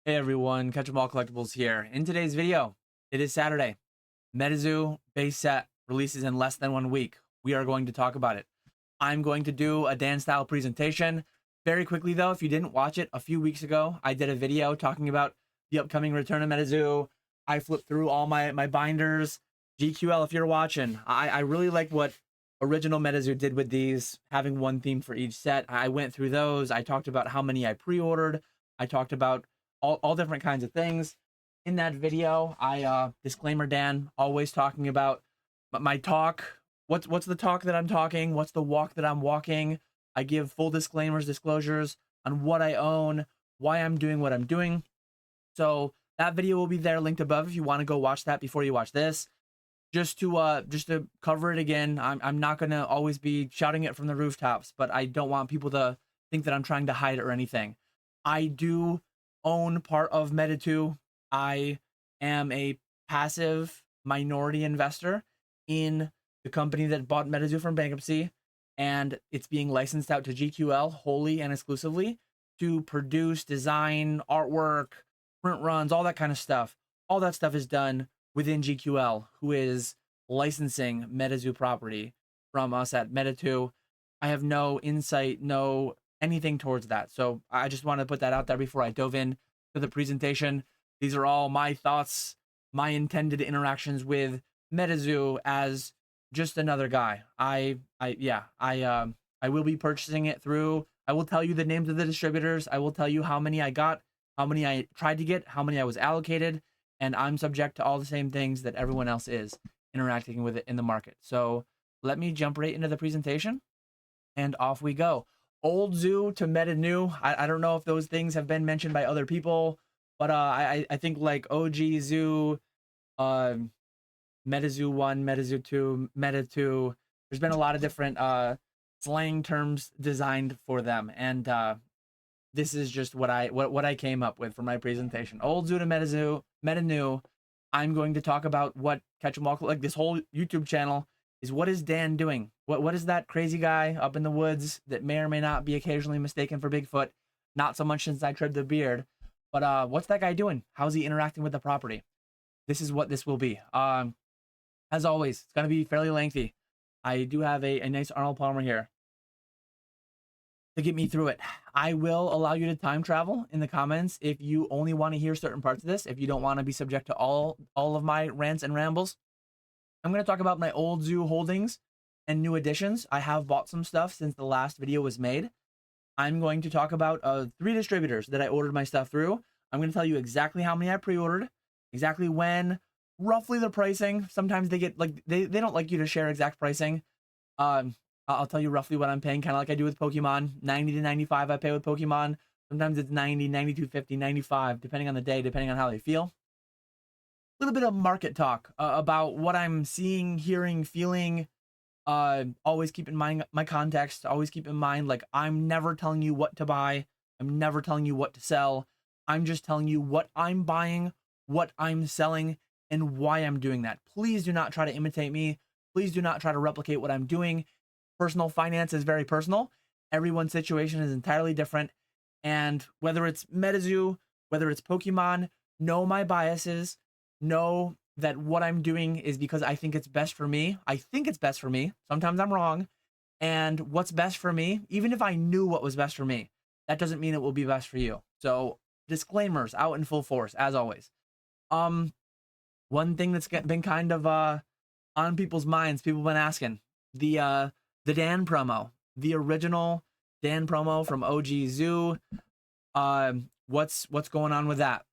Hey everyone, Catch 'em All Collectibles here. In today's video, it is Saturday. MetaZoo base set releases in less than 1 week. We are going to talk about it. I'm going to do a Dan style presentation. Very quickly though, if you didn't watch it a few weeks ago, I did a video talking about the upcoming return of MetaZoo. I flipped through all my binders. GQL, if you're watching, I really like what original MetaZoo did with these, having one theme for each set. I went through those. I talked about how many I pre-ordered. I talked about all different kinds of things. In that video, I disclaimer Dan, always talking about my talk. What's the talk that I'm talking? What's the walk that I'm walking? I give full disclaimers, disclosures on what I own, why I'm doing what I'm doing. So that video will be there linked above if you want to go watch that before you watch this. Just to cover it again, I'm not gonna always be shouting it from the rooftops, but I don't want people to think that I'm trying to hide it or anything. I do own part of MetaZoo. I am a passive minority investor in the company that bought MetaZoo from bankruptcy, and it's being licensed out to GQL wholly and exclusively to produce, design, artwork, print runs, all that kind of stuff. All that stuff is done within GQL, who is licensing MetaZoo property from us at MetaZoo. I have no insight, no anything towards that. So I just want to put that out there before I dove in to the presentation. These are all my thoughts, my intended interactions with MetaZoo as just another guy. I will be purchasing it through. I will tell you the names of the distributors. I will tell you how many I got, how many I tried to get, how many I was allocated, and I'm subject to all the same things that everyone else is interacting with it in the market. So let me jump right into the presentation and off we go. OldZoo to MetaNew. I don't know if those things have been mentioned by other people, but I think like OGZoo, MetaZoo 1, MetaZoo 2, Meta 2. There's been a lot of different slang terms designed for them, and this is just what I came up with for my presentation. OldZoo to MetaNew. I'm going to talk about what Catch 'em All, like this whole YouTube channel is. What is Dan doing? What is that crazy guy up in the woods that may or may not be occasionally mistaken for Bigfoot? Not so much since I trimmed the beard, but what's that guy doing? How's he interacting with the property? This is what this will be. As always, it's gonna be fairly lengthy. I do have a nice Arnold Palmer here to get me through it. I will allow you to time travel in the comments if you only want to hear certain parts of this, if you don't want to be subject to all of my rants and rambles. I'm going to talk about my OldZoo holdings and new additions. I have bought some stuff since the last video was made. I'm going to talk about 3 distributors that I ordered my stuff through. I'm going to tell you exactly how many I pre-ordered, exactly when, roughly the pricing. Sometimes they get like they don't like you to share exact pricing. I'll tell you roughly what I'm paying, kind of like I do with Pokemon. 90 to 95 I pay with Pokemon. Sometimes it's 90, 92.50, 95, depending on the day, depending on how they feel. A little bit of market talk about what I'm seeing, hearing, feeling. Always keep in mind my context. Always keep in mind, like, I'm never telling you what to buy. I'm never telling you what to sell. I'm just telling you what I'm buying, what I'm selling, and why I'm doing that. Please do not try to imitate me. Please do not try to replicate what I'm doing. Personal finance is very personal. Everyone's situation is entirely different. And whether it's MetaZoo, whether it's Pokemon, know my biases. Know that what I'm doing is because I think it's best for me. I think it's best for me. Sometimes I'm wrong. And what's best for me, even if I knew what was best for me, that doesn't mean it will be best for you. So disclaimers out in full force, as always. One thing that's been kind of on people's minds, people have been asking, the Dan promo, the original Dan promo from OGZoo. What's going on with that?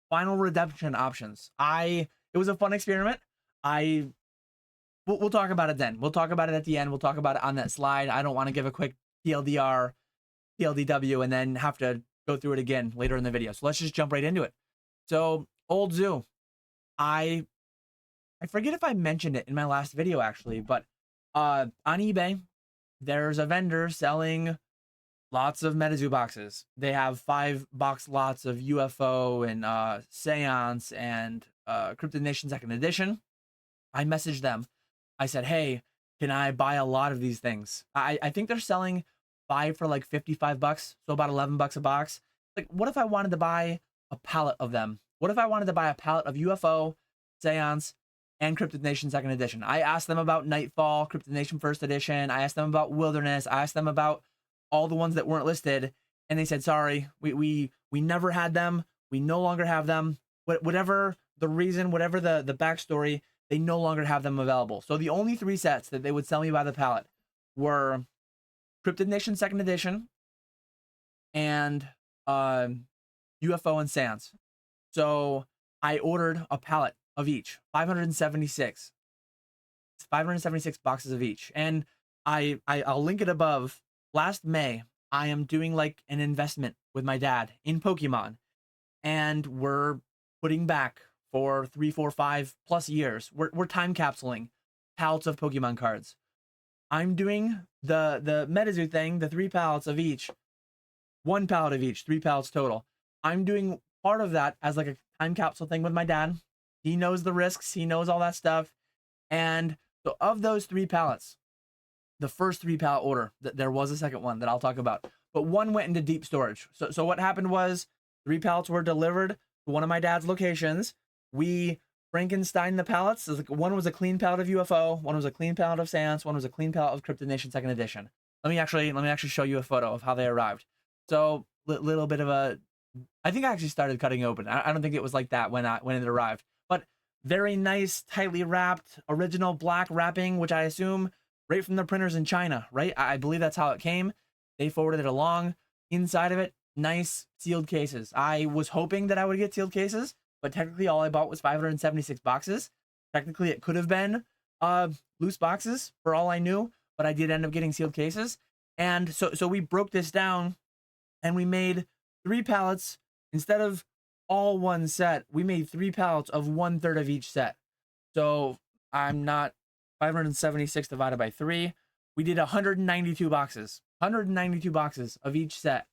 Final redemption options. It was a fun experiment. We'll talk about it then. We'll talk about it at the end. We'll talk about it on that slide. I don't want to give a quick TLDR, TLDW, and then have to go through it again later in the video. So let's just jump right into it. So OldZoo, I forget if I mentioned it in my last video actually, but on eBay, there's a vendor selling lots of MetaZoo boxes. They have 5 box lots of UFO and Seance and Cryptid Nation 2nd Edition. I messaged them. I said, hey, can I buy a lot of these things? I think they're selling 5 for like 55 bucks, so about 11 bucks a box. Like, what if I wanted to buy a pallet of them? What if I wanted to buy a pallet of UFO, Seance, and Cryptid Nation Second Edition? I asked them about Nightfall, Cryptid Nation First Edition. I asked them about Wilderness. I asked them about all the ones that weren't listed, and they said, sorry, we never had them. We no longer have them. Whatever the reason, whatever the backstory, they no longer have them available. So the only 3 sets that they would sell me by the pallet were Cryptid Nation Second Edition and UFO and Seance. So I ordered a pallet of each, 576 boxes of each. And I'll link it above. Last May, I am doing like an investment with my dad in Pokemon, and we're putting back for 3, 4, 5+ years. We're time capsuling pallets of Pokemon cards. I'm doing the MetaZoo thing, the 3 pallets of each, 1 pallet of each, 3 pallets total. I'm doing part of that as like a time capsule thing with my dad. He knows the risks, he knows all that stuff. And so of those 3 pallets, the first 3 pallet order, there was a second one that I'll talk about, but 1 went into deep storage. So what happened was 3 pallets were delivered to one of my dad's locations. We Frankenstein the pallets. So one was a clean pallet of UFO, one was a clean pallet of Seance, one was a clean pallet of Cryptid Nation Second Edition. Let me actually show you a photo of how they arrived. So little bit of a, I think I actually started cutting open. I don't think it was like that when it arrived, but very nice, tightly wrapped, original black wrapping, which I assume right from the printers in China, right? I believe that's how it came. They forwarded it along. Inside of it, nice sealed cases. I was hoping that I would get sealed cases, but technically all I bought was 576 boxes. Technically it could have been loose boxes for all I knew, but I did end up getting sealed cases. And so we broke this down and we made 3 pallets. Instead of all 1 set, we made 3 pallets of 1/3 of each set. So I'm not 576 divided by 3. We did 192 boxes. 192 boxes of each set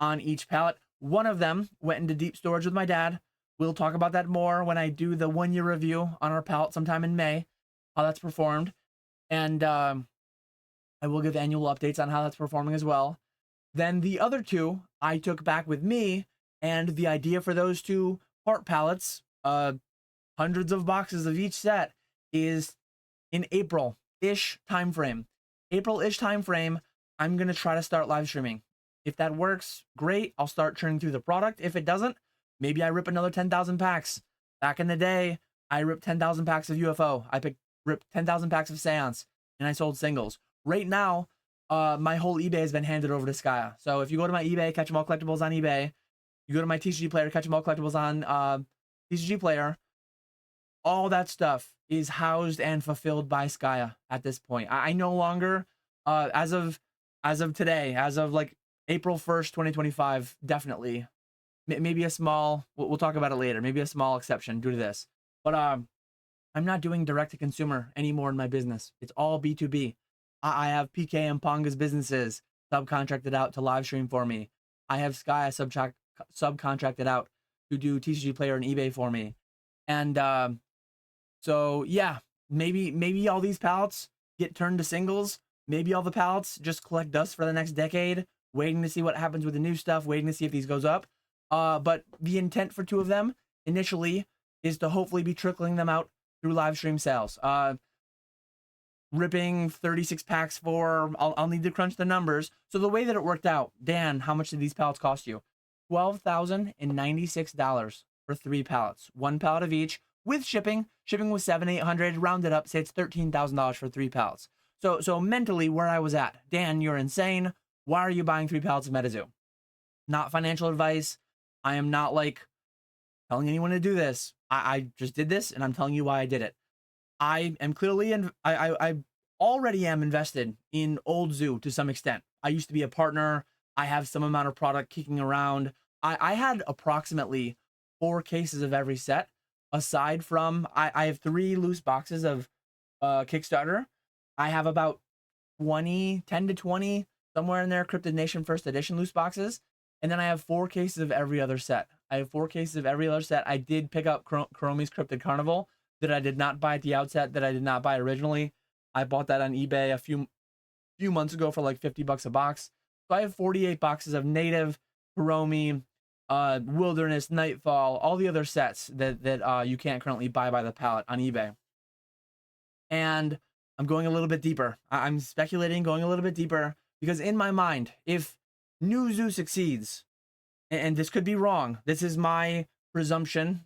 on each pallet. 1 of them went into deep storage with my dad. We'll talk about that more when I do the 1-year review on our pallet sometime in May, how that's performed. And I will give annual updates on how that's performing as well. Then the other 2 I took back with me, and the idea for those 2 part pallets, hundreds of boxes of each set, is in April-ish timeframe. April-ish timeframe, I'm going to try to start live streaming. If that works, great. I'll start churning through the product. If it doesn't, maybe I rip another 10,000 packs. Back in the day, I ripped 10,000 packs of UFO. I ripped 10,000 packs of Seance, and I sold singles. Right now, my whole eBay has been handed over to Skya. So if you go to my eBay, Catch 'em All Collectibles on eBay, you go to my TCG Player, Catch 'em All Collectibles on TCG Player, all that stuff is housed and fulfilled by Skya at this point. I no longer, as of today, as of like April 1st, 2025, definitely, maybe a small, we'll talk about it later, maybe a small exception due to this, but I'm not doing direct to consumer anymore in my business. It's all B2B. I have PK and Ponga's businesses subcontracted out to live stream for me. I have Skya subcontracted out to do TCG Player and eBay for me. And so yeah, maybe all these pallets get turned to singles. Maybe all the pallets just collect dust for the next decade, waiting to see what happens with the new stuff, waiting to see if these goes up. But the intent for 2 of them initially is to hopefully be trickling them out through live stream sales. Ripping 36 packs for, I'll need to crunch the numbers. So the way that it worked out, Dan, how much did these pallets cost you? $12,096 for 3 pallets. 1 pallet of each with shipping. Shipping was $700-800, rounded up, say it's $13,000 for 3 pallets. So mentally where I was at, Dan, you're insane. Why are you buying 3 pallets of MetaZoo? Not financial advice. I am not like telling anyone to do this. I just did this and I'm telling you why I did it. I am clearly, I already am invested in OldZoo to some extent. I used to be a partner. I have some amount of product kicking around. I had approximately 4 cases of every set, aside from, I have 3 loose boxes of Kickstarter. I have about 10 to 20, somewhere in there, Cryptid Nation First Edition loose boxes. And then I have 4 cases of every other set. I did pick up Kuromi's Cryptid Carnival that I did not buy at the outset, that I did not buy originally. I bought that on eBay a few months ago for like $50 a box. So I have 48 boxes of native Kuromi Wilderness, Nightfall, all the other sets that you can't currently buy by the pallet on eBay. And I'm going a little bit deeper. I'm speculating, going a little bit deeper, because in my mind, if New Zoo succeeds, and this could be wrong, this is my presumption,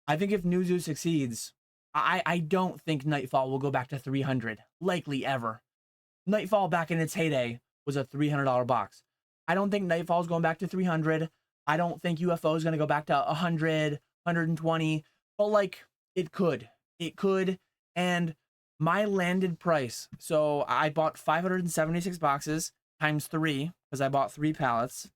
I think if New Zoo succeeds, I don't think Nightfall will go back to 300, likely ever. Nightfall back in its heyday was a $300 box. I don't think Nightfall is going back to 300. I don't think UFO is going to go back to 100, 120, but like it could. It could. And my landed price, so I bought 576 boxes times 3 because I bought 3 pallets.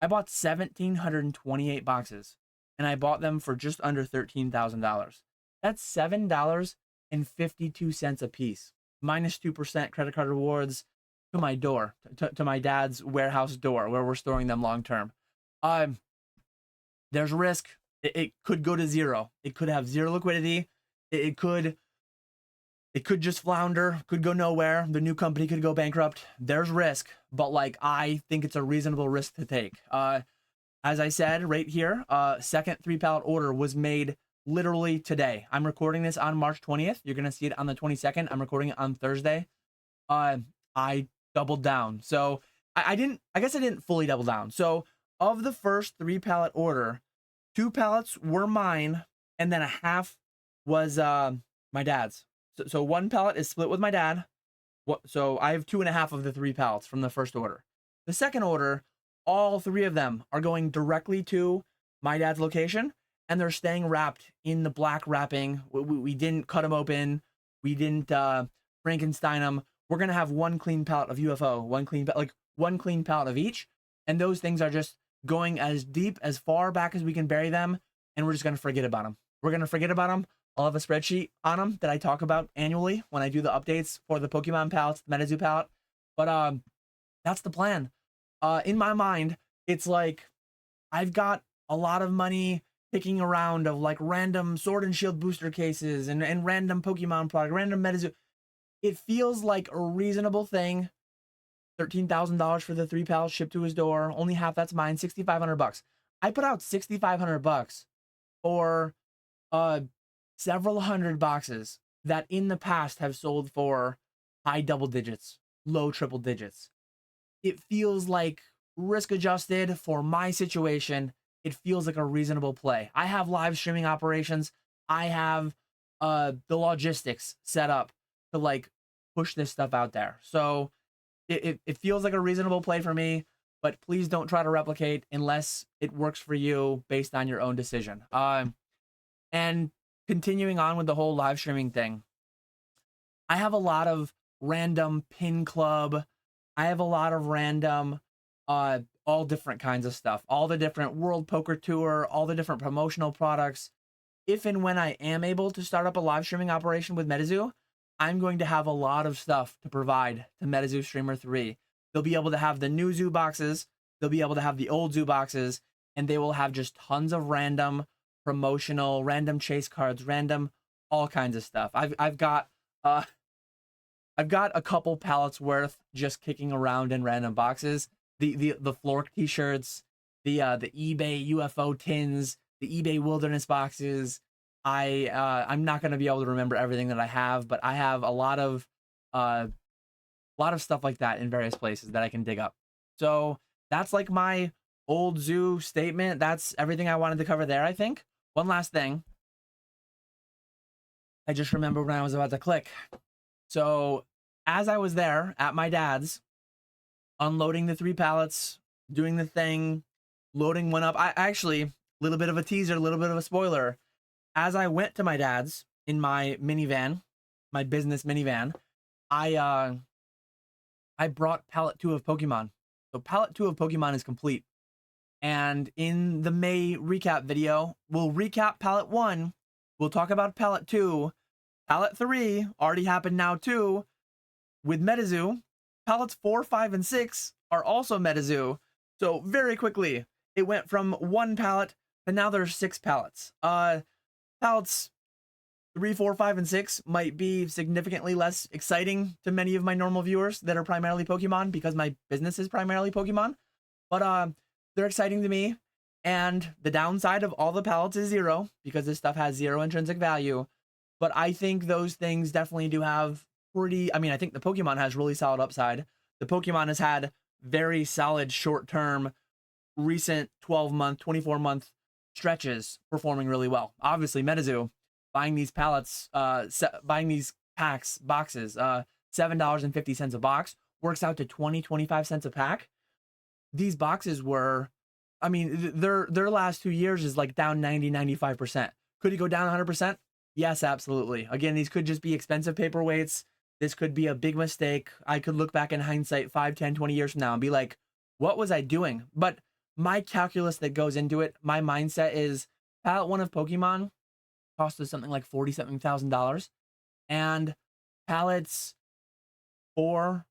I bought 1,728 boxes, and I bought them for just under $13,000. That's $7.52 a piece, minus 2% credit card rewards to my door, to my dad's warehouse door where we're storing them long term. There's risk. It could go to zero. It could have zero liquidity. It could just flounder, could go nowhere. The new company could go bankrupt. There's risk, but like I think it's a reasonable risk to take. As I said right here, second 3 pallet order was made literally today. I'm recording this on March 20th. You're gonna see it on the 22nd. I'm recording it on Thursday. I doubled down. So I guess I didn't fully double down. So of the first 3 pallet order, 2 pallets were mine, and then a half was my dad's. So 1 pallet is split with my dad. So I have 2.5 of the 3 pallets from the first order. The second order, all 3 of them are going directly to my dad's location, and they're staying wrapped in the black wrapping. We didn't cut them open. We didn't Frankenstein them. We're gonna have 1 clean pallet of UFO, 1 clean pallet of each, and those things are just going as deep, as far back as we can bury them, and we're just gonna forget about them. We're gonna forget about them. I'll have a spreadsheet on them that I talk about annually when I do the updates for the Pokemon pallets, the MetaZoo pallet. But that's the plan. In my mind, it's like I've got a lot of money kicking around of like random Sword and Shield booster cases and random Pokemon product, random MetaZoo. It feels like a reasonable thing. $13,000 for the 3 pallets shipped to his door. Only half that's mine. $6,500. I put out $6,500 for several hundred boxes that in the past have sold for high double digits, low triple digits. It feels like risk adjusted for my situation. It feels like a reasonable play. I have live streaming operations. I have the logistics set up to like push this stuff out there. So it feels like a reasonable play for me, but please don't try to replicate unless it works for you based on your own decision. And continuing on with the whole live streaming thing, I have a lot of random pin club. I have a lot of random, all different kinds of stuff, all the different World Poker Tour, all the different promotional products. If and when I am able to start up a live streaming operation with MetaZoo, I'm going to have a lot of stuff to provide to MetaZoo Streamer 3. They'll be able to have the new Zoo boxes, they'll be able to have the old Zoo boxes, and they will have just tons of random promotional, random chase cards, random all kinds of stuff. I've got a couple pallets worth just kicking around in random boxes. The Flork t-shirts, the eBay UFO tins, the eBay Wilderness boxes. I'm not going to be able to remember everything that I have, but I have a lot of stuff like that in various places that I can dig up. So that's like my OldZoo statement. That's everything I wanted to cover there, I think. One last thing. I just remembered when I was about to click. So as I was there at my dad's, unloading the 3 pallets, doing the thing, loading one up. I actually, a little bit of a teaser, a little bit of a spoiler. As I went to my dad's in my minivan, my business minivan, I brought pallet 2 of Pokemon. So pallet 2 of Pokemon is complete. And in the May recap video, we'll recap pallet 1. We'll talk about pallet 2. Pallet 3 already happened now too with MetaZoo. Pallets 4, 5, and 6 are also MetaZoo. So very quickly, it went from 1 pallet to now there's 6 pallets. Pallets 3, 4, 5, and 6 might be significantly less exciting to many of my normal viewers that are primarily Pokemon because my business is primarily Pokemon. But they're exciting to me. And the downside of all the pallets is 0 because this stuff has 0 intrinsic value. But I think those things definitely do have pretty, I mean, I think the Pokemon has really solid upside. The Pokemon has had very solid short-term, recent 12-month, 24-month stretches performing really well. Obviously, MetaZoo, buying these pallets, buying these boxes, $7.50 a box, works out to 25 cents a pack. These boxes were, I mean, their last 2 years is like down 95%. Could it go down 100%? Yes, absolutely. Again, these could just be expensive paperweights. This could be a big mistake. I could look back in hindsight 5, 10, 20 years from now and be like, what was I doing? But my calculus that goes into it, my mindset is pallet 1 of Pokemon cost us something like $40-something thousand, and pallets 3,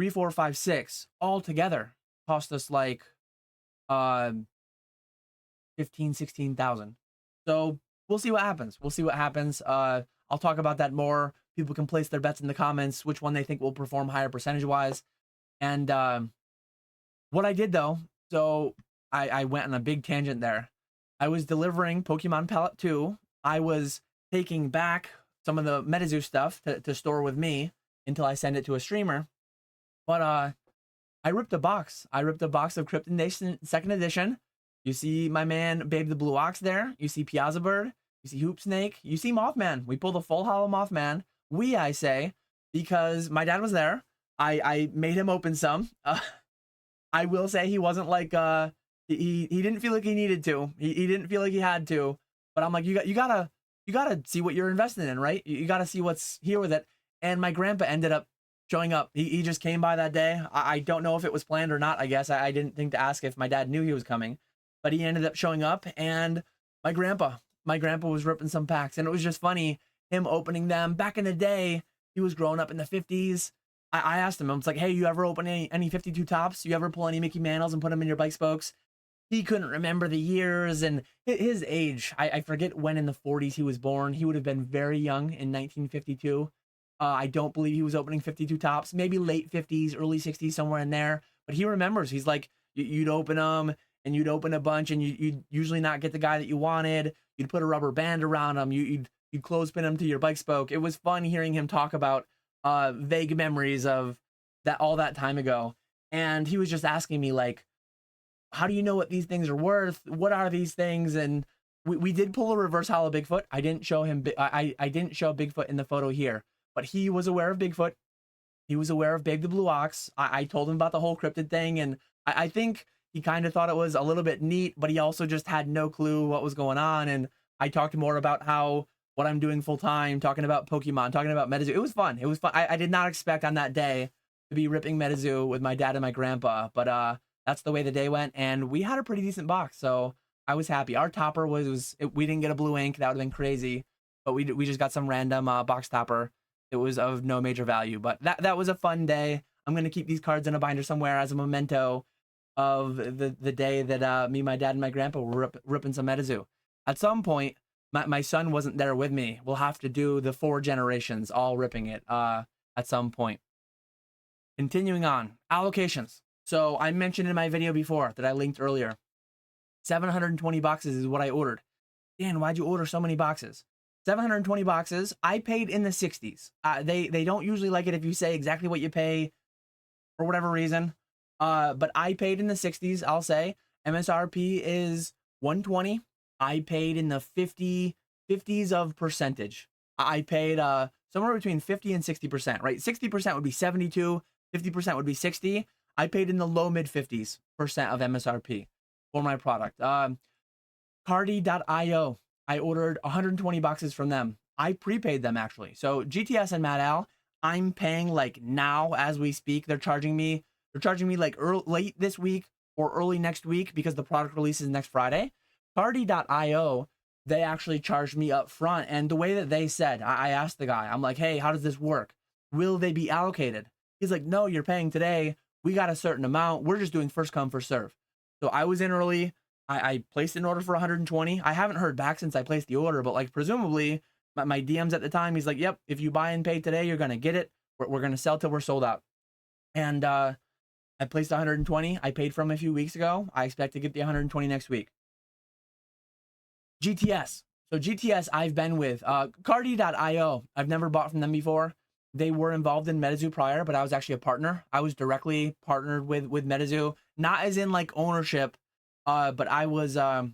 4, 5, 6 all together cost us like 15, 16,000. So we'll see what happens. We'll see what happens. I'll talk about that more. People can place their bets in the comments, which one they think will perform higher percentage wise. And what I did though, so I went on a big tangent there. I was delivering Pokemon Palette 2. I was taking back some of the MetaZoo stuff to store with me until I send it to a streamer. But I ripped a box. I ripped a box of Cryptid Nation 2nd edition. You see my man Babe the Blue Ox there. You see Piazza Bird. You see Hoop Snake. You see Mothman. We pulled a full hollow Mothman. I say, because my dad was there. I made him open some. I will say he wasn't like he didn't feel like he needed to. He didn't feel like he had to. But I'm like, you gotta see what you're investing in, right? You gotta see what's here with it. And my grandpa ended up showing up. He just came by that day. I don't know if it was planned or not. I guess I didn't think to ask if my dad knew he was coming, but he ended up showing up. And my grandpa was ripping some packs, and it was just funny him opening them. Back in the day, he was growing up in the 50s. I asked him, I was like, hey, you ever open any 52 tops? You ever pull any Mickey Mantles and put them in your bike spokes? He couldn't remember the years and his age. I forget when in the 40s he was born. He would have been very young in 1952. I don't believe he was opening 52 tops, maybe late 50s, early 60s, somewhere in there. But he remembers. He's like, you'd open them and you'd open a bunch, and you'd usually not get the guy that you wanted. You'd put a rubber band around them. You'd clothespin them to your bike spoke. It was fun hearing him talk about vague memories of that all that time ago. And he was just asking me like, how do you know what these things are worth? What are these things? And we did pull a reverse hollow Bigfoot. I didn't show him. I didn't show Bigfoot in the photo here, but he was aware of Bigfoot. He was aware of Babe the Blue Ox. I told him about the whole cryptid thing, and I think he kind of thought it was a little bit neat, but he also just had no clue what was going on. And I talked more about what I'm doing full time, talking about Pokemon, talking about MetaZoo. It was fun. It was fun. I did not expect on that day to be ripping MetaZoo with my dad and my grandpa, but that's the way the day went, and we had a pretty decent box, so I was happy. Our topper we didn't get a blue ink. That would have been crazy, but we just got some random box topper. It was of no major value, but that was a fun day. I'm gonna keep these cards in a binder somewhere as a memento of the day that me, my dad, and my grandpa were ripping some MetaZoo. At some point, my son wasn't there with me. We'll have to do the 4 generations all ripping it at some point. Continuing on, allocations. So I mentioned in my video before that I linked earlier, 720 boxes is what I ordered. Dan, why'd you order so many boxes? 720 boxes. I paid in the 60s. They don't usually like it if you say exactly what you pay for whatever reason. But I paid in the 60s, I'll say. MSRP is 120. I paid in the 50s of percentage. I paid somewhere between 50 and 60%, right? 60% would be 72, 50% would be 60. I paid in the low mid 50s% of MSRP for my product. Cardi.io, I ordered 120 boxes from them. I prepaid them actually. So GTS and Mad Al, I'm paying like now as we speak. They're charging me like late this week or early next week because the product releases next Friday. Cardi.io, they actually charged me up front. And the way that they said, I asked the guy, I'm like, hey, how does this work? Will they be allocated? He's like, no, you're paying today. We got a certain amount. We're just doing first come, first serve. So I was in early. I placed an order for 120. I haven't heard back since I placed the order, but like presumably my DMs at the time, he's like, yep, if you buy and pay today, you're going to get it. We're going to sell till we're sold out. And I placed 120. I paid for them a few weeks ago. I expect to get the 120 next week. GTS. So GTS I've been with. Cardi.io. I've never bought from them before. They were involved in MetaZoo prior, but I was actually a partner. I was directly partnered with MetaZoo, not as in like ownership, but I was a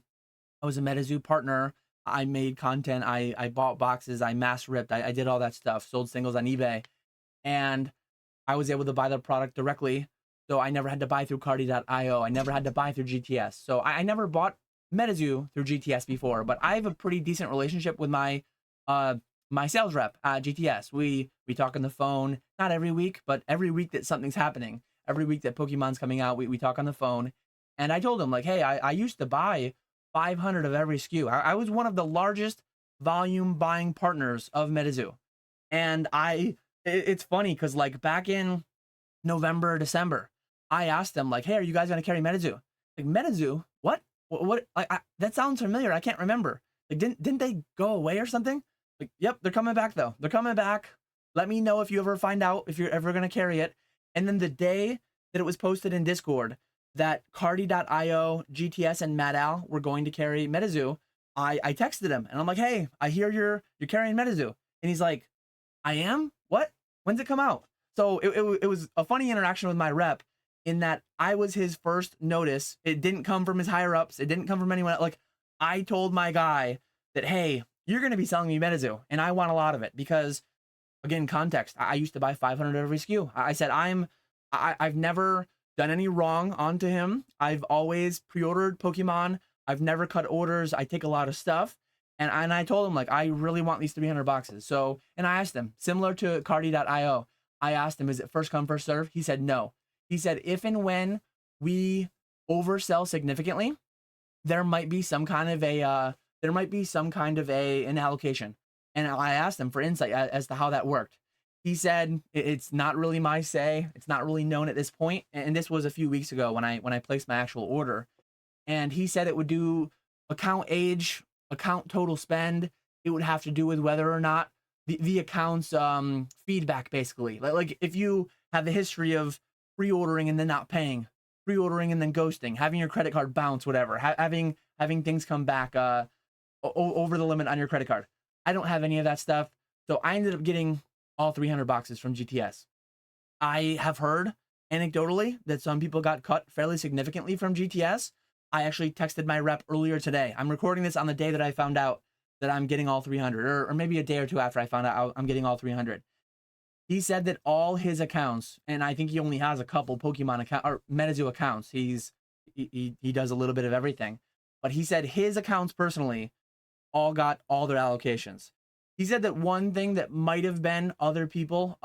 MetaZoo partner. I made content. I bought boxes. I mass ripped. I did all that stuff. Sold singles on eBay, and I was able to buy the product directly. So I never had to buy through Cardi.io. I never had to buy through GTS. So I never bought MetaZoo through GTS before, but I have a pretty decent relationship with my my sales rep at GTS. We talk on the phone, not every week, but every week that something's happening, every week that Pokemon's coming out, we talk on the phone. And I told him like, hey, I used to buy 500 of every SKU. I was one of the largest volume buying partners of MetaZoo. And it's funny because like back in November, December, I asked them like, hey, are you guys going to carry MetaZoo? Like, MetaZoo? What? That sounds familiar. I can't remember. Like, didn't they go away or something? Like, yep, they're coming back though. They're coming back. Let me know if you ever find out if you're ever going to carry it. And then the day that it was posted in Discord that Cardi.io, GTS, and MatAl were going to carry MetaZoo, I texted him and I'm like, hey, I hear you're carrying MetaZoo. And he's like, I am? What? When's it come out? So it was a funny interaction with my rep in that I was his first notice. It didn't come from his higher ups. It didn't come from anyone. Like, I told my guy that, hey, you're going to be selling me MetaZoo and I want a lot of it because, again, context, I used to buy 500 every SKU. I said, I've never done any wrong onto him. I've always pre-ordered Pokemon. I've never cut orders. I take a lot of stuff. And I told him, like, I really want these 300 boxes. So, and I asked him, similar to Cardi.io, I asked him, is it first come, first serve? He said, no. He said, if and when we oversell significantly, there might be some kind of an allocation. And I asked him for insight as to how that worked. He said, it's not really my say. It's not really known at this point. And this was a few weeks ago when I placed my actual order. And he said it would do account age, account total spend. It would have to do with whether or not the account's feedback, basically. Like if you have the history of pre-ordering and then not paying, pre-ordering and then ghosting, having your credit card bounce, whatever, having things come back over the limit on your credit card. I don't have any of that stuff. So I ended up getting all 300 boxes from GTS. I have heard anecdotally that some people got cut fairly significantly from GTS. I actually texted my rep earlier today. I'm recording this on the day that I found out that I'm getting all 300, or maybe a day or two after I found out I'm getting all 300. He said that all his accounts, and I think he only has a couple Pokemon account or MetaZoo accounts. He does a little bit of everything, but he said his accounts personally all got all their allocations. He said that one thing that might have been other people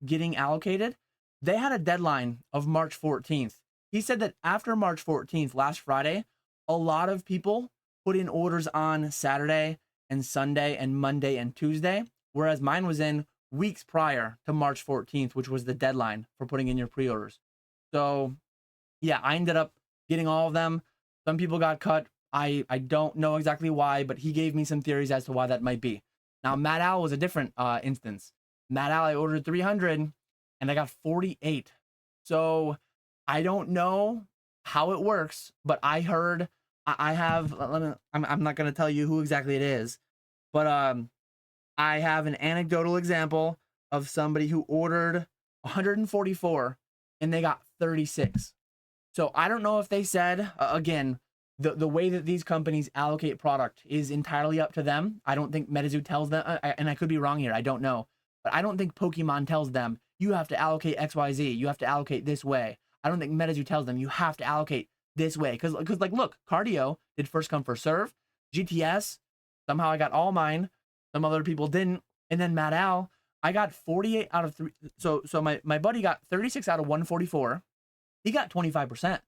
getting allocated, they had a deadline of March 14th. He said that after March 14th, last Friday, a lot of people put in orders on Saturday and Sunday and Monday and Tuesday, whereas mine was in weeks prior to March 14th, which was the deadline for putting in your pre-orders. So yeah, I ended up getting all of them. Some people got cut. I don't know exactly why, but he gave me some theories as to why that might be. Now, MatAl was a different instance. MatAl, I ordered 300 and I got 48. So I don't know how it works, but I heard I'm not going to tell you who exactly it is, but I have an anecdotal example of somebody who ordered 144 and they got 36. So I don't know if they said, again, the way that these companies allocate product is entirely up to them. I don't think MetaZoo tells them, and I could be wrong here, I don't know, but I don't think Pokemon tells them, you have to allocate XYZ, you have to allocate this way. I don't think MetaZoo tells them, you have to allocate this way. Because like, look, Cardio did first come, first serve. GTS, somehow I got all mine. Some other people didn't. And then MatAl, I got 48 out of 3. So my buddy got 36 out of 144. He got 25%.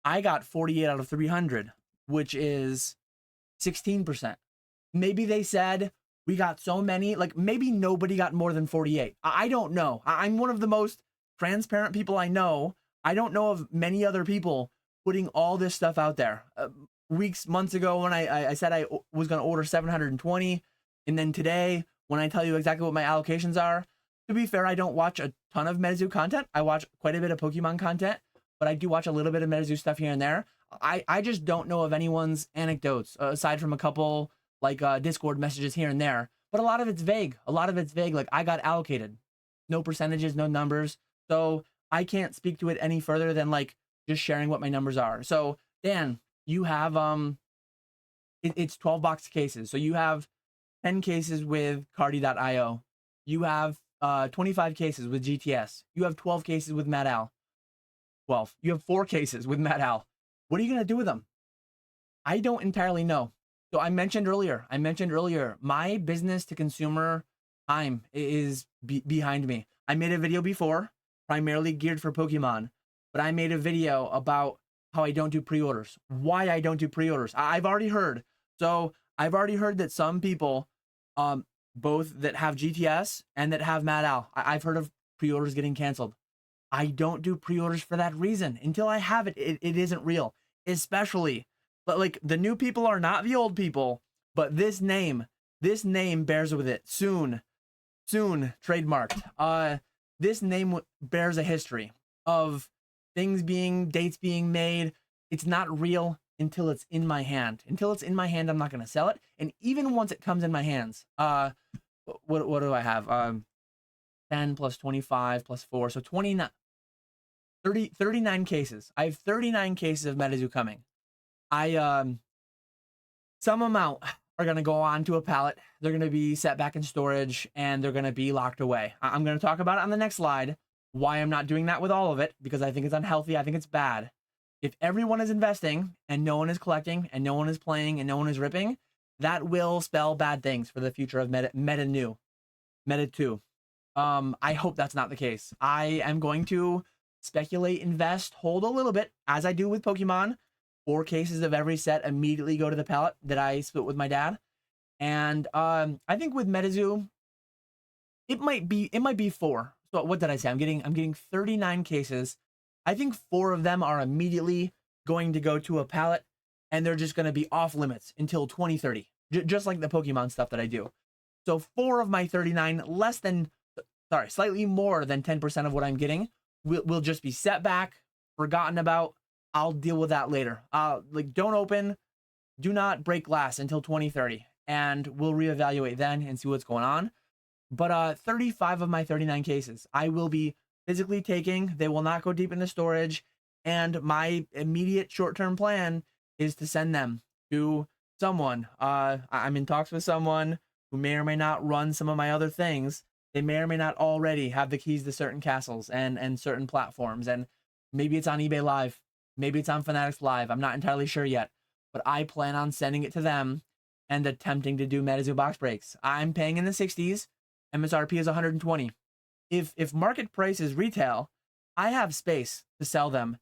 I got 48 out of 300, which is 16%. Maybe they said we got so many, like maybe nobody got more than 48. I don't know. I'm one of the most transparent people I know. I don't know of many other people putting all this stuff out there. Months ago when I said I was going to order 720, and then today when I tell you exactly what my allocations are, To be fair, I don't watch a ton of MetaZoo content. I watch quite a bit of Pokemon content, but I do watch a little bit of MetaZoo stuff here and there. I just don't know of anyone's anecdotes aside from a couple like Discord messages here and there. But a lot of it's vague. A lot of it's vague. Like, I got allocated, no percentages, no numbers. So I can't speak to it any further than like just sharing what my numbers are. So Dan, you have it's 12 box cases. So you have 10 cases with Cardi.io. You have 25 cases with GTS. You have 12 cases with Matt Al. 12. You have 4 cases with Matt Al. What are you going to do with them? I don't entirely know. So I mentioned earlier, my business to consumer time is behind me. I made a video before, primarily geared for Pokemon, but I made a video about how I don't do pre-orders, why I don't do pre-orders. I've already heard. So I've already heard that some people, both that have GTS and that have Matt Al, I've heard of pre-orders getting canceled. I don't do pre-orders for that reason. Until I have it, it isn't real. Especially, but like, the new people are not the old people, but this name bears with it. Soon trademarked. This name bears a history of dates being made. It's not real until it's in my hand. Until it's in my hand, I'm not going to sell it. And even once it comes in my hands, what do I have? 10 plus 25 plus 4, so 29, 39 cases. I have 39 cases of MetaZoo coming. Some amount are going to go on to a pallet. They're going to be set back in storage, and they're going to be locked away. I'm going to talk about it on the next slide, why I'm not doing that with all of it, because I think it's unhealthy. I think it's bad. If everyone is investing and no one is collecting and no one is playing and no one is ripping, that will spell bad things for the future of MetaZoo. I hope that's not the case. I am going to speculate, invest, hold a little bit, as I do with Pokemon. 4 cases of every set immediately go to the pallet that I split with my dad. And I think with MetaZoo, it might be 4. So what did I say? I'm getting 39 cases. I think 4 of them are immediately going to go to a pallet, and they're just going to be off limits until 2030, just like the Pokemon stuff that I do. So 4 of my 39, slightly more than 10% of what I'm getting will just be set back, forgotten about. I'll deal with that later. Like, do not break glass until 2030, and we'll reevaluate then and see what's going on. But 35 of my 39 cases, I will be physically taking. They will not go deep into storage, and my immediate short-term plan is to send them to someone. I'm in talks with someone who may or may not run some of my other things. They may or may not already have the keys to certain castles and certain platforms, and maybe it's on eBay Live. Maybe it's on Fanatics Live. I'm not entirely sure yet, but I plan on sending it to them and attempting to do MetaZoo box breaks. I'm paying in the 60s. MSRP is 120. If market price is retail, I have space to sell them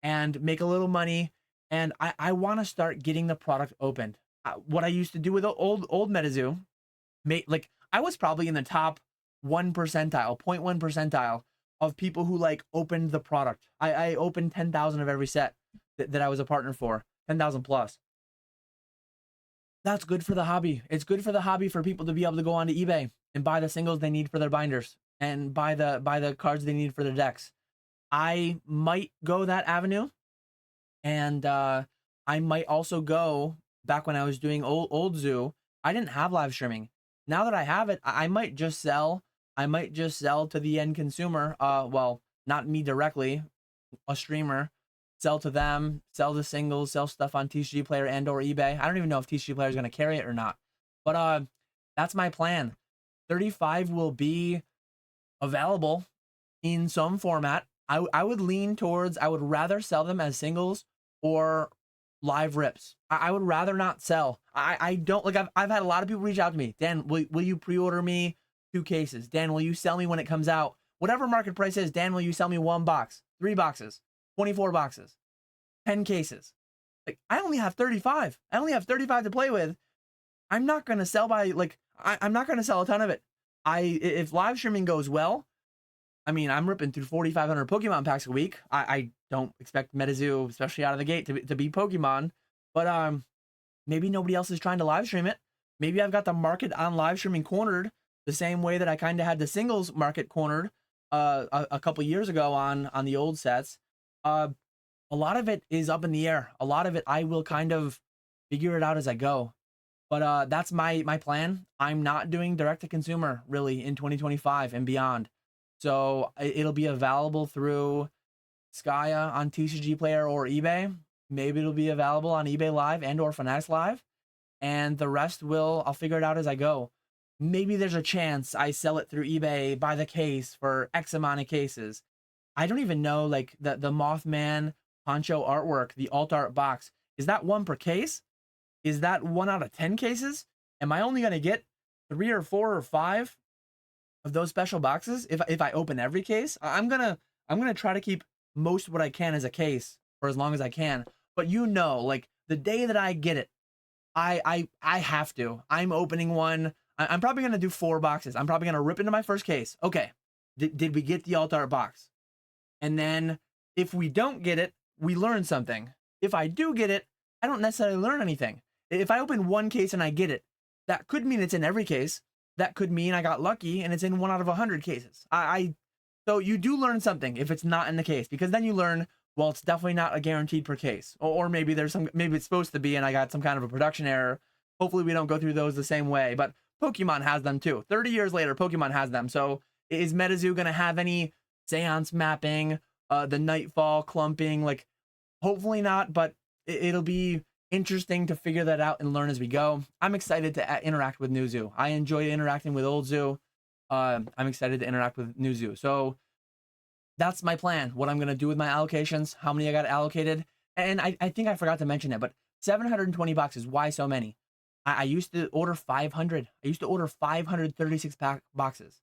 and make a little money, and I want to start getting the product opened. What I used to do with old MetaZoo, I was probably in the top 1 percentile, 0.1 percentile of people who like opened the product. I opened 10,000 of every set that I was a partner for, 10,000 plus. That's good for the hobby. It's good for the hobby for people to be able to go onto eBay and buy the singles they need for their binders and buy the cards they need for their decks. I might go that avenue, and I might also go back when I was doing OldZoo. I didn't have live streaming. Now that I have it, I might just sell. I might just sell to the end consumer. Well, not me directly, a streamer. Sell to them, sell the singles, sell stuff on TCG Player and or eBay. I don't even know if TCG Player is going to carry it or not. But that's my plan. 35 will be available in some format. I would lean towards, I would rather sell them as singles or live rips. I would rather not sell. I don't, like, I've had a lot of people reach out to me. Dan, will you pre-order me 2 cases? Dan, will you sell me when it comes out? Whatever market price is, Dan, will you sell me 1 box, 3 boxes, 24 boxes, 10 cases? Like, I only have 35. I only have 35 to play with. I'm not going to sell I'm not going to sell a ton of it. If live streaming goes well, I mean, I'm ripping through 4,500 Pokemon packs a week. I don't expect MetaZoo, especially out of the gate, to be Pokemon. But maybe nobody else is trying to live stream it. Maybe I've got the market on live streaming cornered. the same way that I kind of had the singles market cornered a couple years ago on the old sets. A lot of it is up in the air. A lot of it I will kind of figure it out as I go. But that's my plan. I'm not doing direct to consumer really in 2025 and beyond. So it'll be available through Skya on TCG Player or eBay. Maybe it'll be available on eBay Live and or Fanatics Live. And the rest I'll figure it out as I go. Maybe there's a chance I sell it through eBay by the case for X amount of cases. I don't even know, like the Mothman poncho artwork, the alt art box. Is that one per case? Is that 1 out of 10 cases? Am I only going to get 3 or 4 or 5 of those special boxes if I open every case? I'm gonna try to keep most what I can as a case for as long as I can. But like the day that I get it, I have to. I'm opening one. I'm probably gonna do 4 boxes. I'm probably gonna rip into my first case. Okay, did we get the alt art box? And then if we don't get it, we learn something. If I do get it, I don't necessarily learn anything. If I open one case and I get it, that could mean it's in every case. That could mean I got lucky and it's in 1 out of 100 cases. So you do learn something if it's not in the case, because then you learn, well, it's definitely not a guaranteed per case, or maybe maybe it's supposed to be and I got some kind of a production error. Hopefully we don't go through those the same way, but Pokemon has them too. 30 years later, Pokemon has them. So is MetaZoo going to have any seance mapping, the nightfall clumping? Like, hopefully not, but it'll be interesting to figure that out and learn as we go. I'm excited to interact with NewZoo. I enjoy interacting with OldZoo. I'm excited to interact with NewZoo. So that's my plan. What I'm going to do with my allocations, how many I got allocated. And I think I forgot to mention it, but 720 boxes. Why so many? I used to order 500. I used to order 536 pack boxes.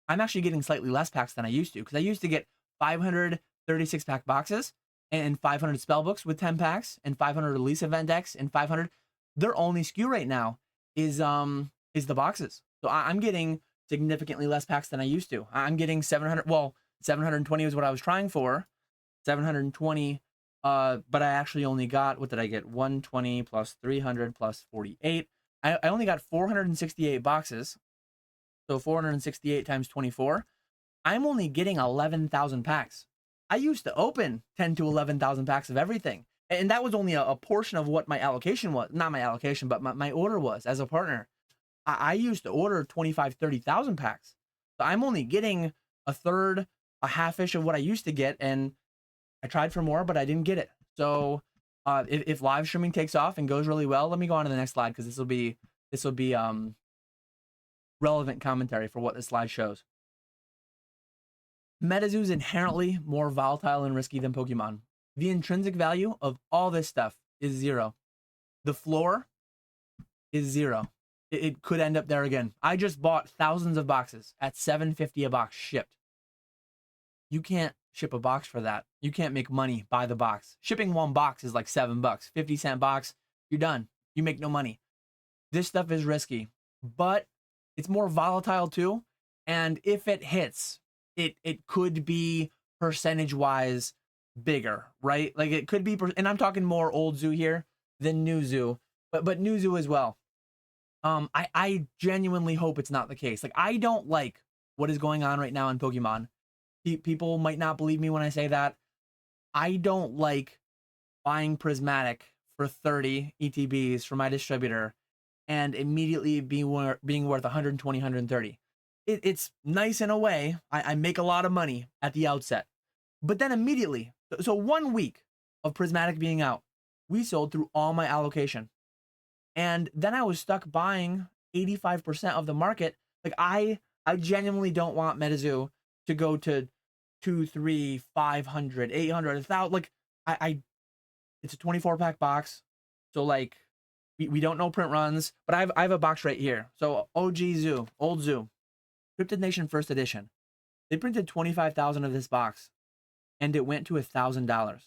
I'm actually getting slightly less packs than I used to, because I used to get 536 pack boxes and 500 spell books with 10 packs and 500 release event decks and 500. Their only SKU right now is the boxes. So I'm getting significantly less packs than I used to. I'm getting 700. Well, 720 was what I was trying for. 720. But I actually only got, what did I get? 120 plus 300 plus 48. I only got 468 boxes. So 468 times 24. I'm only getting 11,000 packs. I used to open 10 to 11,000 packs of everything. And that was only a portion of what my allocation was. Not my allocation, but my order was as a partner. I used to order 25, 30,000 packs. So I'm only getting a third, a half-ish of what I used to get. And I tried for more, but I didn't get it. So if live streaming takes off and goes really well, let me go on to the next slide, because this will be relevant commentary for what this slide shows. MetaZoo is inherently more volatile and risky than Pokemon. The intrinsic value of all this stuff is 0. The floor is 0. It could end up there again. I just bought thousands of boxes at $7.50 a box shipped. You can't ship a box for that. You can't make money by the box. Shipping one box is like $7, 50-cent box. You're done. You make no money. This stuff is risky, but it's more volatile too. And if it hits, it could be percentage-wise bigger, right? Like it could be, and I'm talking more OldZoo here than NewZoo, but NewZoo as well. I genuinely hope it's not the case. Like, I don't like what is going on right now in Pokemon. People might not believe me when I say that. I don't like buying Prismatic for 30 ETBs from my distributor and immediately being worth 120, 130. It's nice in a way. I make a lot of money at the outset, but then immediately, so 1 week of Prismatic being out, we sold through all my allocation. And then I was stuck buying 85% of the market. Like, I genuinely don't want MetaZoo to go to 2, 3, 500, 800, 1,000. Like, it's a 24-pack box. So like, we don't know print runs, but I have a box right here. So OldZoo, Cryptid Nation First Edition. They printed 25,000 of this box, and it went to $1,000.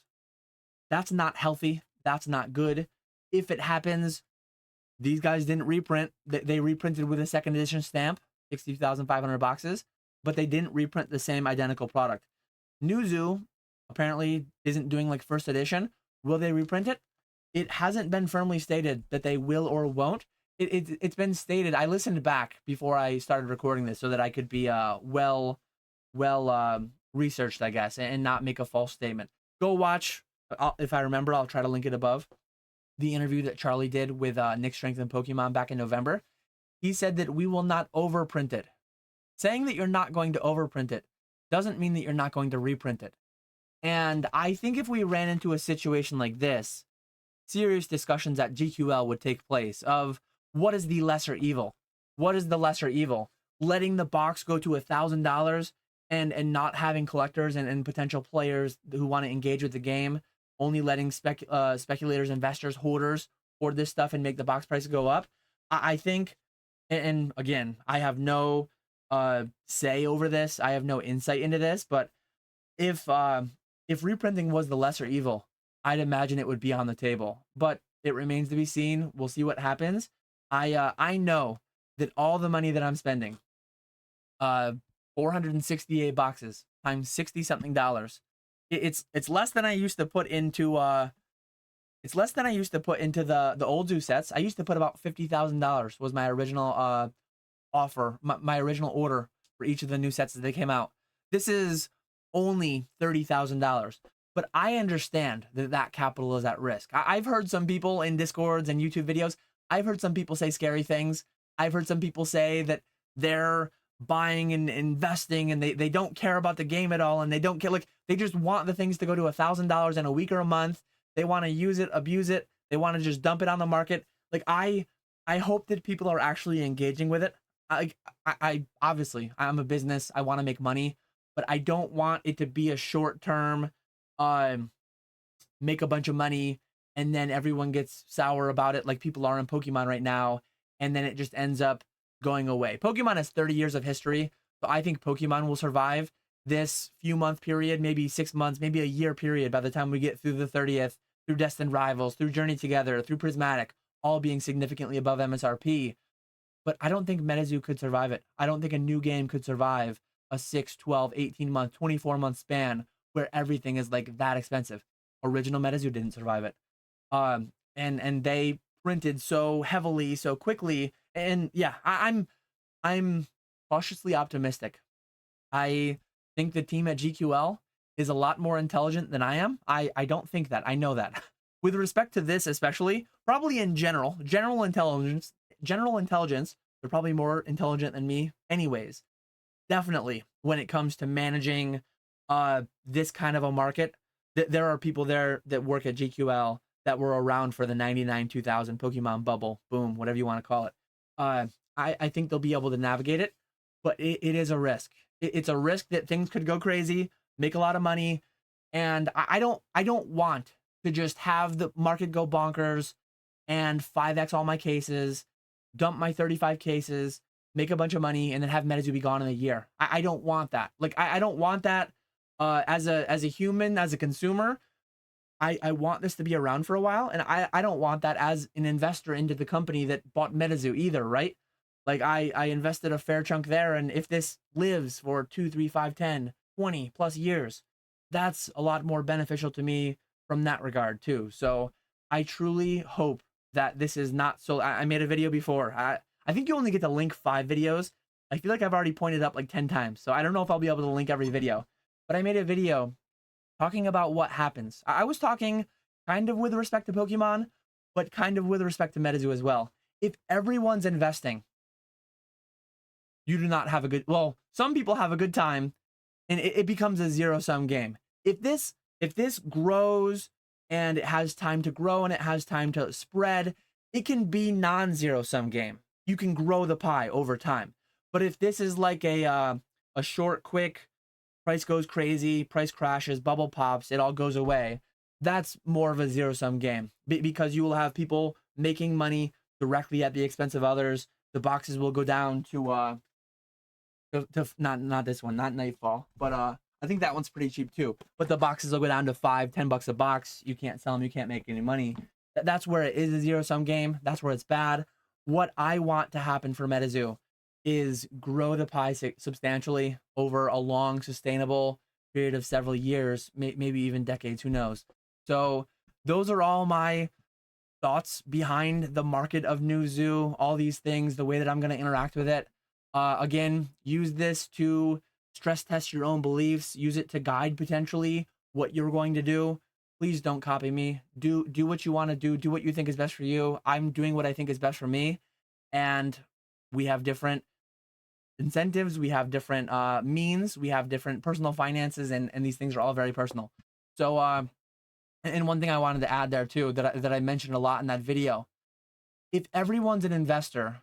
That's not healthy. That's not good. If it happens, these guys didn't reprint. They reprinted with a second edition stamp, 60,500 boxes, but they didn't reprint the same identical product. NewZoo apparently isn't doing like first edition. Will they reprint it? It hasn't been firmly stated that they will or won't. it's been stated. I listened back before I started recording this so that I could be well researched, I guess, and not make a false statement. Go watch. If I remember, I'll try to link it above. The interview that Charlie did with Nick Strength and Pokemon back in November. He said that we will not overprint it. Saying that you're not going to overprint it doesn't mean that you're not going to reprint it. And I think if we ran into a situation like this, serious discussions at GQL would take place of what is the lesser evil? What is the lesser evil? Letting the box go to $1,000 and not having collectors and potential players who want to engage with the game, only letting speculators, investors, hoarders hoard this stuff and make the box price go up. I think, and again, I have no say over this. I have no insight into this, but if reprinting was the lesser evil, I'd imagine it would be on the table, but it remains to be seen. We'll see what happens. I know that all the money that I'm spending, 468 boxes times 60 something dollars. It's less than I used to put into the OldZoo sets. I used to put about $50,000 was my original offer, my original order for each of the new sets that they came out. This is only $30,000. But I understand that capital is at risk. I've heard some people in Discords and YouTube videos, I've heard some people say scary things. I've heard some people say that they're buying and investing and they don't care about the game at all, and they don't care, like, they just want the things to go to $1,000 in a week or a month. They want to use it, abuse it. They want to just dump it on the market. Like, I hope that people are actually engaging with it. I obviously, I'm a business. I want to make money, but I don't want it to be a short-term make a bunch of money and then everyone gets sour about it like people are in Pokemon right now, and then it just ends up going away. Pokemon has 30 years of history, so I think Pokemon will survive this few month period, maybe 6 months, maybe a year period by the time we get through the 30th, through Destined Rivals, through Journey Together, through Prismatic, all being significantly above MSRP. But I don't think MetaZoo could survive it. I don't think a new game could survive a 6, 12, 18 month, 24 month span where everything is like that expensive. Original MetaZoo didn't survive it. And they printed so heavily, so quickly. And yeah, I'm cautiously optimistic. I think the team at GQL is a lot more intelligent than I am. I don't think that. I know that. With respect to this especially, probably in general intelligence, they're probably more intelligent than me anyways. Definitely when it comes to managing this kind of a market, there are people there that work at GQL that were around for the 99-2000 Pokemon bubble, boom, whatever you want to call it. I think they'll be able to navigate it, but it is a risk. It's a risk that things could go crazy, make a lot of money, and I don't want to just have the market go bonkers and 5x all my cases, dump my 35 cases, make a bunch of money, and then have MetaZoo be gone in a year. I don't want that. Like, I don't want that as a human, as a consumer. I want this to be around for a while, and I don't want that as an investor into the company that bought MetaZoo either, right? Like, I invested a fair chunk there, and if this lives for 2, 3, 5, 10, 20 plus years, that's a lot more beneficial to me from that regard too. So I truly hope that this is not so. I made a video before. I think you only get to link 5 videos. I feel like I've already pointed up like 10 times, so I don't know if I'll be able to link every video. But I made a video talking about what happens. I was talking kind of with respect to Pokemon, but kind of with respect to MetaZoo as well. If everyone's investing, you do not have a good, well, some people have a good time, and it becomes a zero-sum game. If this grows and it has time to grow and it has time to spread, it can be non-zero-sum game. You can grow the pie over time. But if this is like a short, quick, price goes crazy, price crashes, bubble pops, it all goes away, that's more of a zero-sum game, because you will have people making money directly at the expense of others. The boxes will go down to not this one, not Nightfall, but I think that one's pretty cheap too. But the boxes will go down to $5, $10 a box. You can't sell them, you can't make any money. That's where it is a zero-sum game. That's where it's bad. What I want to happen for MetaZoo is grow the pie substantially over a long, sustainable period of several years, maybe even decades, who knows. So those are all my thoughts behind the market of new zoo, all these things, the way that I'm going to interact with it. Again, use this to stress test your own beliefs, use it to guide potentially what you're going to do. Please don't copy me. Do what you want to do what you think is best for you. I'm doing what I think is best for me, and we have different incentives, we have different means, we have different personal finances, and these things are all very personal. So and one thing I wanted to add there too, that I mentioned a lot in that video, if everyone's an investor,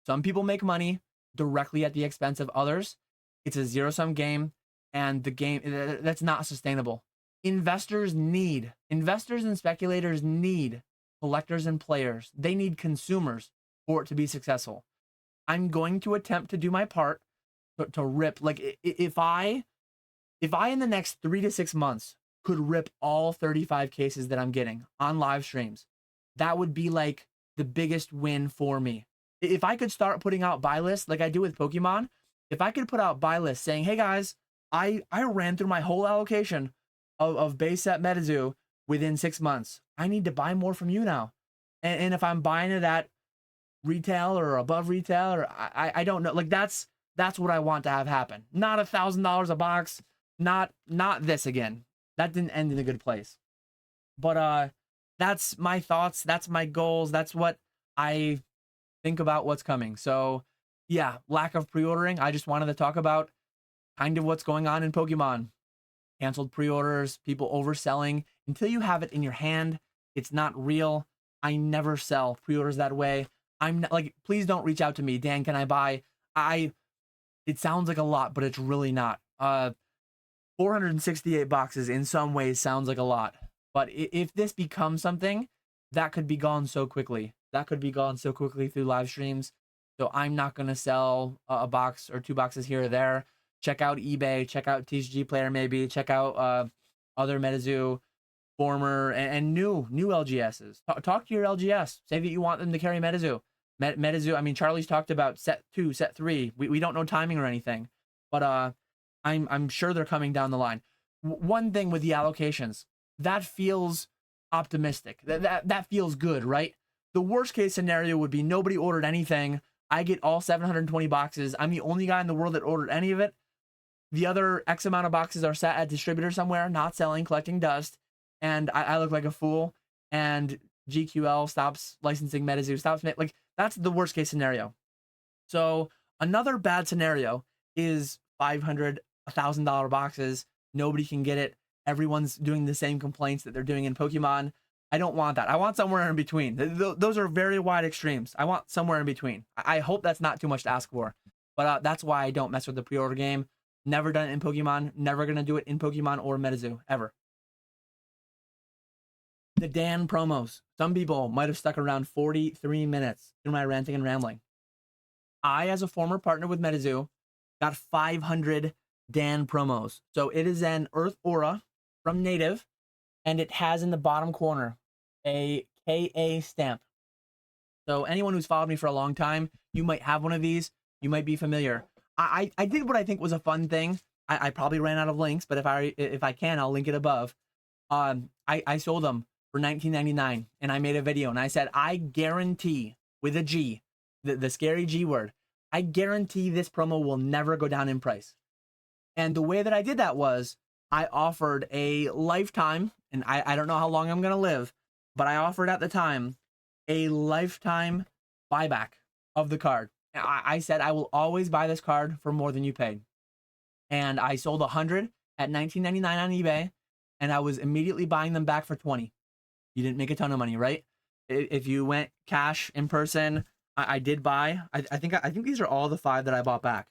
some people make money directly at the expense of others. It's a zero-sum game, and the game that's not sustainable. Investors and speculators need collectors and players. They need consumers for it to be successful. I'm going to attempt to do my part to rip, like, if I in the next 3 to 6 months could rip all 35 cases that I'm getting on live streams, that would be like the biggest win for me. If I could start putting out buy lists like I do with Pokemon, if I could put out buy lists saying, hey guys, I ran through my whole allocation of base set MetaZoo within 6 months. I need to buy more from you now. And if I'm buying it at retail or above retail, or I don't know, like that's what I want to have happen. Not $1,000 a box, not this again. That didn't end in a good place. But that's my thoughts, that's my goals, that's what I think about what's coming. So yeah, lack of pre-ordering. I just wanted to talk about kind of what's going on in Pokemon. Canceled pre-orders, people overselling. Until you have it in your hand, it's not real. I never sell pre-orders that way. I'm not, like, please don't reach out to me, Dan, can I buy? It sounds like a lot, but it's really not. 468 boxes in some ways sounds like a lot, but if this becomes something, that could be gone so quickly. That could be gone so quickly through live streams. So I'm not going to sell a box or 2 boxes here or there. Check out eBay, check out TCG Player, maybe check out other MetaZoo, former and new LGSs. Talk to your LGS. Say that you want them to carry MetaZoo. MetaZoo. I mean, Charlie's talked about set 2, set 3. We don't know timing or anything, but I'm sure they're coming down the line. One thing with the allocations, that feels optimistic. That feels good, right? The worst case scenario would be nobody ordered anything. I get all 720 boxes. I'm the only guy in the world that ordered any of it. The other X amount of boxes are sat at distributor somewhere, not selling, collecting dust, and I look like a fool. And GQL stops licensing MetaZoo, stops, like, that's the worst case scenario. So another bad scenario is $500, $1,000 boxes. Nobody can get it. Everyone's doing the same complaints that they're doing in Pokemon. I don't want that. I want somewhere in between. Those are very wide extremes. I want somewhere in between. I hope that's not too much to ask for, but that's why I don't mess with the pre-order game. Never done it in Pokemon. Never gonna do it in Pokemon or MetaZoo ever. The Dan promos. Some people might have stuck around 43 minutes through my ranting and rambling. I, as a former partner with MetaZoo, got 500 Dan promos. So it is an Earth Aura from Native, and it has in the bottom corner a KA stamp. So anyone who's followed me for a long time, you might have one of these. You might be familiar. I did what I think was a fun thing. I probably ran out of links, but if I can, I'll link it above. I sold them for $19.99, and I made a video, and I said, I guarantee, with a G, the scary G word, I guarantee this promo will never go down in price. And the way that I did that was I offered a lifetime, and I don't know how long I'm going to live, but I offered at the time a lifetime buyback of the card. I said, I will always buy this card for more than you paid. And I sold 100 at $19.99 on eBay, and I was immediately buying them back for 20. You didn't make a ton of money, right? If you went cash in person, I did buy. I think these are all the 5 that I bought back.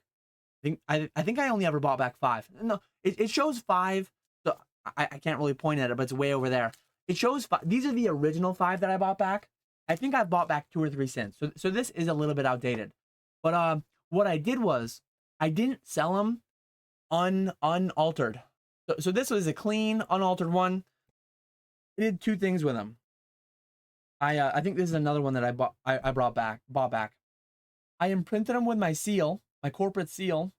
I think I only ever bought back 5. No, it shows 5. So I can't really point at it, but it's way over there. It shows 5. These are the original 5 that I bought back. I think I've bought back 2 or 3 since. So this is a little bit outdated. But what I did was I didn't sell them unaltered. So this was a clean, unaltered one. I did 2 things with them. I think this is another one that I bought back. I imprinted them with my seal, my corporate seal.